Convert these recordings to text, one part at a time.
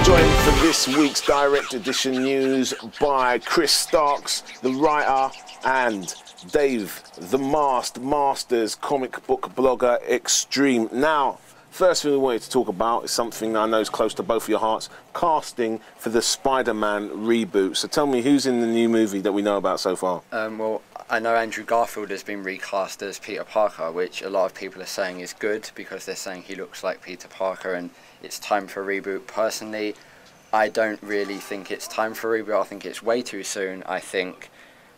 I'm joined for this week's Direct Edition news by Chris Starks, the writer, and Dave, the Masters comic book blogger extreme. Now, first thing we wanted to talk about is something I know is close to both of your hearts, casting for the Spider-Man reboot. So tell me, who's in the new movie that we know about so far? Well, I know Andrew Garfield has been recast as Peter Parker, which a lot of people are saying is good because they're saying he looks like Peter Parker and it's time for a reboot. Personally, I don't really think it's time for a reboot. I think it's way too soon. I think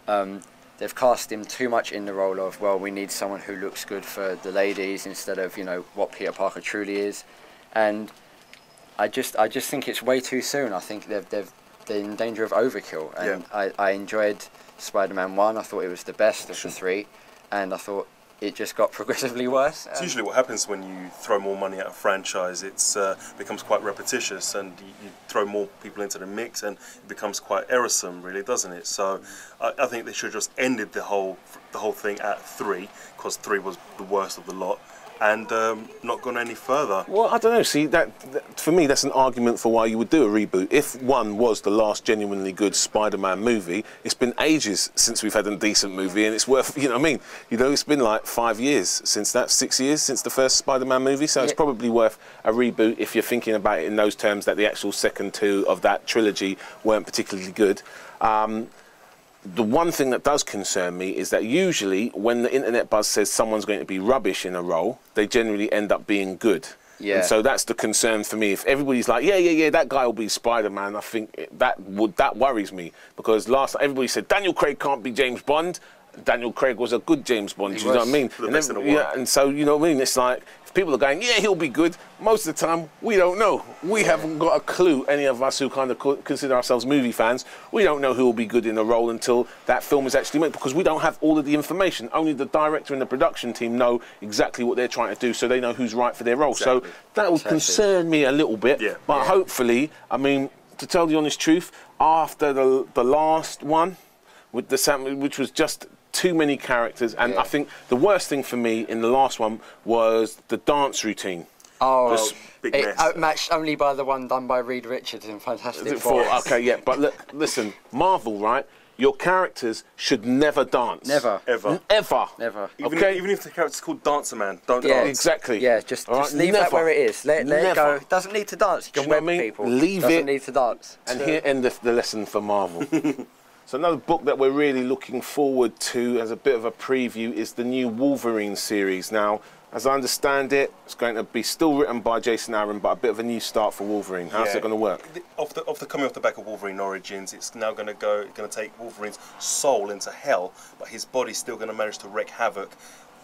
they've cast him too much in the role of, well, we need someone who looks good for the ladies instead of, you know, what Peter Parker truly is. And I just think it's way too soon. I think they're in danger of overkill. And yeah. I enjoyed Spider-Man 1. I thought it was the best of the three. And I thought it just got progressively worse. It's usually what happens when you throw more money at a franchise. It becomes quite repetitious, and you throw more people into the mix, and it becomes quite error-some, really, doesn't it? So I think they should have just ended the whole thing at 3, because 3 was the worst of the lot, and not gone any further. Well, I don't know. See, that for me, that's an argument for why you would do a reboot. If 1 was the last genuinely good Spider-Man movie, it's been ages since we've had a decent movie, and it's worth, you know what I mean? You know, it's been like 5 years since that, 6 years since the first Spider-Man movie, so it's probably worth a reboot if you're thinking about it in those terms, that the actual second 2 of that trilogy weren't particularly good. The one thing that does concern me is that usually when the internet buzz says someone's going to be rubbish in a role, they generally end up being good. Yeah. And so that's the concern for me. If everybody's like, yeah, that guy will be Spider-Man, I think that worries me. Because last everybody said Daniel Craig can't be James Bond. Daniel Craig was a good James Bond, you know what I mean? And so, you know what I mean? It's like, if people are going, yeah, he'll be good, most of the time, we don't know. We haven't got a clue, any of us who kind of consider ourselves movie fans, we don't know who will be good in a role until that film is actually made, because we don't have all of the information. Only the director and the production team know exactly what they're trying to do, so they know who's right for their role. Exactly. So that would concern me a little bit, but hopefully, I mean, to tell the honest truth, after the last one, with the which was just too many characters, and I think the worst thing for me in the last one was the dance routine. Oh, big mess. Outmatched only by the one done by Reed Richards in Fantastic Four. Okay, yeah, but look, listen, Marvel, right? Your characters should never dance. Never. Ever. Ever. Never. Even if the character's called Dancer Man, don't dance. Exactly. Yeah, just leave that where it is. Let it go. It doesn't need to dance. You can web people. Leave it. Doesn't need to dance. And here end the lesson for Marvel. So another book that we're really looking forward to as a bit of a preview is the new Wolverine series. Now, as I understand it, it's going to be still written by Jason Aaron, but a bit of a new start for Wolverine. How's it going to work? Coming off the back of Wolverine Origins, it's now going to take Wolverine's soul into hell, but his body's still going to manage to wreak havoc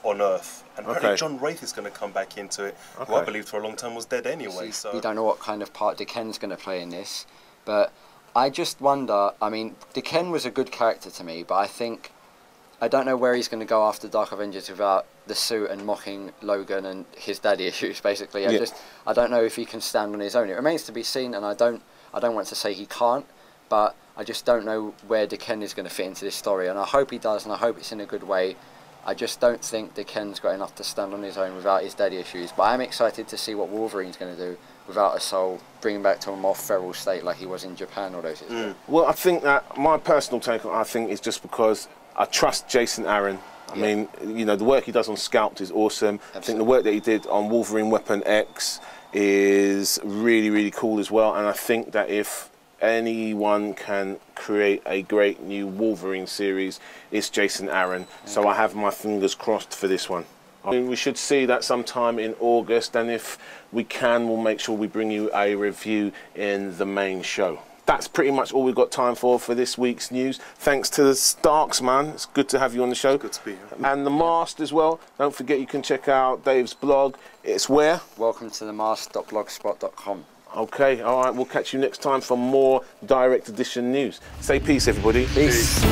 on Earth. And apparently John Wraith is going to come back into it, who I believed for a long time was dead anyway. So we don't know what kind of part Dickens going to play in this, but I just wonder, I mean, Dickens was a good character to me, but I don't know where he's going to go after Dark Avengers without the suit and mocking Logan and his daddy issues, basically. I don't know if he can stand on his own. It remains to be seen, and I don't want to say he can't, but I just don't know where Dickens is going to fit into this story, and I hope he does, and I hope it's in a good way. I just don't think Dickens got enough to stand on his own without his daddy issues, but I'm excited to see what Wolverine's going to do without a soul, bringing back to a more feral state like he was in Japan all those years ago. Well, I think that my personal take on it is just because I trust Jason Aaron. I mean, you know, the work he does on Scalped is awesome. Absolutely. I think the work that he did on Wolverine Weapon X is really, really cool as well. And I think that if anyone can create a great new Wolverine series, it's Jason Aaron. So I have my fingers crossed for this one. I mean, we should see that sometime in August, and if we can, we'll make sure we bring you a review in the main show. That's pretty much all we've got time for this week's news. Thanks to the Starks, man. It's good to have you on the show. It's good to be here. And the Mast as well. Don't forget you can check out Dave's blog. It's where? Welcome to themast.blogspot.com. Okay, all right. We'll catch you next time for more Direct Edition news. Say peace, everybody. Peace.